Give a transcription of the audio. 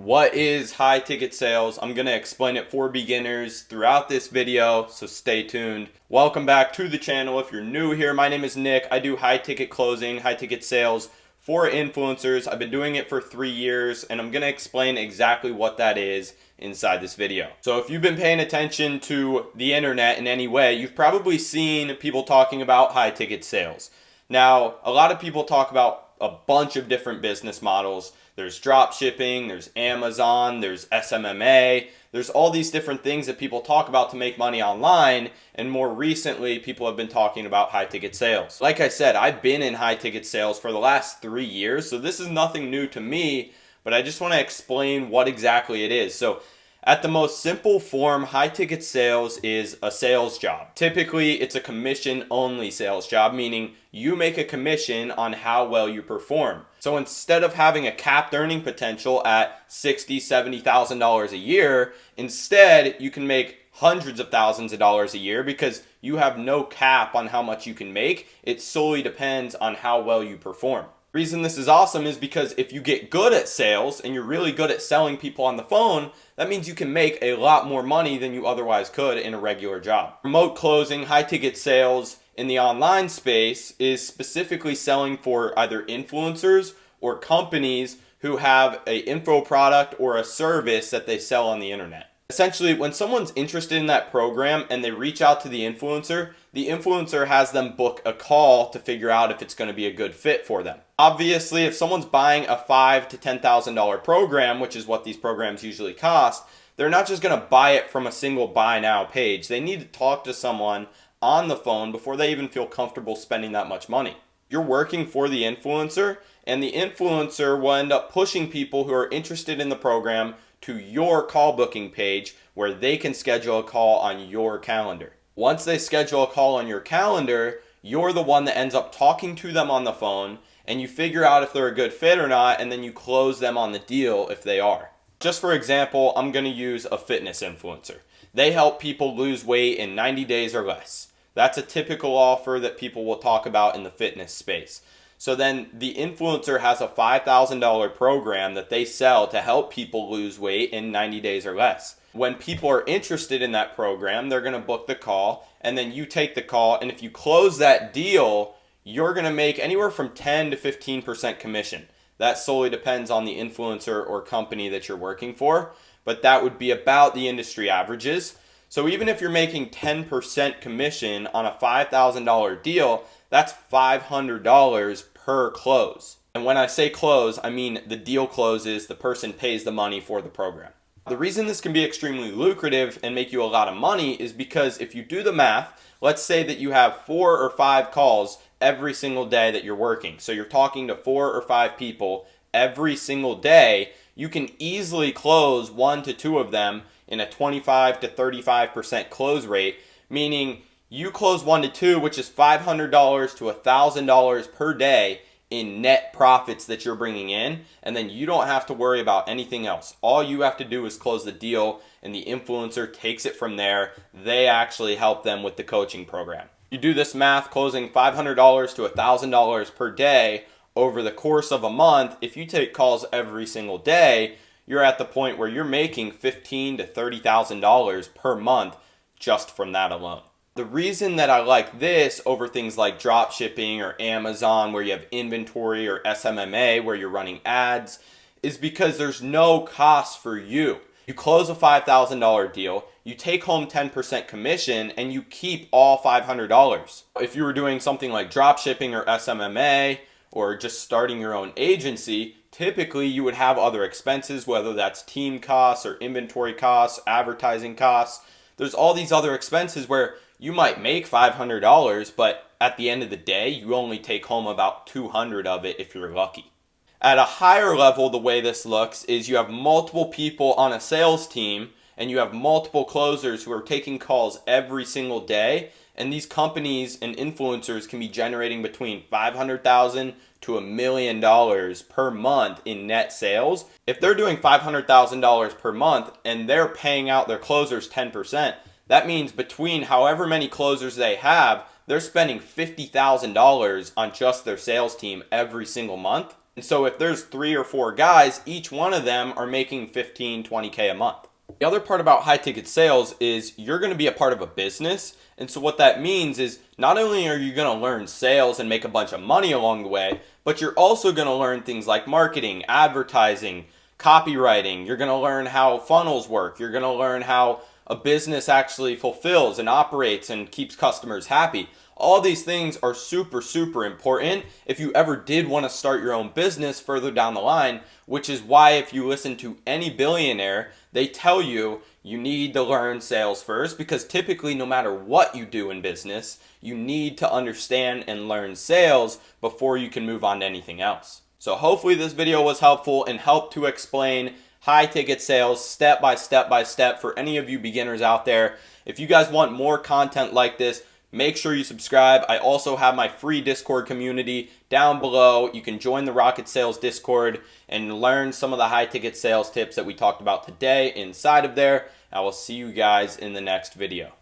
What is high ticket sales? I'm going to explain it for beginners throughout this video, so stay tuned. Welcome back to the channel. If you're new here, my name is Nick. I do high ticket closing, high ticket sales for influencers. I've been doing it for 3 years, and I'm going to explain exactly what that is inside this video. So if you've been paying attention to the internet in any way, you've probably seen people talking about high ticket sales. Now, a lot of people talk about a bunch of different business models. There's drop shipping, there's Amazon, there's SMMA, there's all these different things that people talk about to make money online, and more recently people have been talking about high ticket sales. Like I said, I've been in high ticket sales for the last 3 years, so this is nothing new to me, but I just want to explain what exactly it is. So at the most simple form, high ticket sales is a sales job. Typically, it's a commission only sales job, meaning you make a commission on how well you perform. So instead of having a capped earning potential at $60,000, $70,000 a year, instead you can make hundreds of thousands of dollars a year because you have no cap on how much you can make. It solely depends on how well you perform. The reason this is awesome is because if you get good at sales and you're really good at selling people on the phone, that means you can make a lot more money than you otherwise could in a regular job. Remote closing, high ticket sales in the online space is specifically selling for either influencers or companies who have an info product or a service that they sell on the internet. Essentially, when someone's interested in that program and they reach out to the influencer has them book a call to figure out if it's going to be a good fit for them. Obviously, if someone's buying a $5,000 to $10,000 program, which is what these programs usually cost, they're not just going to buy it from a single buy now page. They need to talk to someone on the phone before they even feel comfortable spending that much money. You're working for the influencer, and the influencer will end up pushing people who are interested in the program to your call booking page where they can schedule a call on your calendar. Once they schedule a call on your calendar, you're the one that ends up talking to them on the phone, and you figure out if they're a good fit or not, and then you close them on the deal if they are. Just for example, I'm going to use a fitness influencer. They help people lose weight in 90 days or less. That's a typical offer that people will talk about in the fitness space. So then the influencer has a $5,000 program that they sell to help people lose weight in 90 days or less. When people are interested in that program, they're going to book the call, and then you take the call, and if you close that deal, you're going to make anywhere from 10 to 15% commission. That solely depends on the influencer or company that you're working for, but that would be about the industry averages. So even if you're making 10% commission on a $5,000 deal, that's $500 per close. And when I say close, I mean the deal closes, the person pays the money for the program. The reason this can be extremely lucrative and make you a lot of money is because if you do the math, let's say that you have 4 or 5 calls every single day that you're working. So you're talking to 4 or 5 people every single day. You can easily close 1 to 2 of them in a 25 to 35% close rate, meaning you close 1 to 2, which is $500 to $1,000 per day in net profits that you're bringing in, and then you don't have to worry about anything else. All you have to do is close the deal, and the influencer takes it from there. They actually help them with the coaching program. You do this math, closing $500 to $1,000 per day over the course of a month. If you take calls every single day, you're at the point where you're making $15,000 to $30,000 per month just from that alone. The reason that I like this over things like drop shipping or Amazon where you have inventory or SMMA where you're running ads is because there's no cost for you. You close a $5,000 deal, you take home 10% commission, and you keep all $500. If you were doing something like drop shipping or SMMA or just starting your own agency, typically you would have other expenses, whether that's team costs or inventory costs, advertising costs. There's all these other expenses where you might make $500, but at the end of the day, you only take home about $200 of it if you're lucky. At a higher level, the way this looks is you have multiple people on a sales team, and you have multiple closers who are taking calls every single day, and these companies and influencers can be generating between $500,000 to $1 million per month in net sales. If they're doing $500,000 per month and they're paying out their closers 10%, that means between however many closers they have, they're spending $50,000 on just their sales team every single month. And so if there's 3 or 4 guys, each one of them are making 15, 20K a month. The other part about high ticket sales is you're going to be a part of a business. And so what that means is not only are you going to learn sales and make a bunch of money along the way, but you're also going to learn things like marketing, advertising, copywriting. You're going to learn how funnels work. You're going to learn how a business actually fulfills and operates and keeps customers happy. All these things are super, super important if you ever did want to start your own business further down the line, which is why if you listen to any billionaire, they tell you you need to learn sales first, because typically no matter what you do in business, you need to understand and learn sales before you can move on to anything else. So hopefully this video was helpful and helped to explain high ticket sales step by step for any of you beginners out there. If you guys want more content like this, make sure you subscribe. I also have my free Discord community down below. You can join the Rocket Sales Discord and learn some of the high ticket sales tips that we talked about today inside of there. I will see you guys in the next video.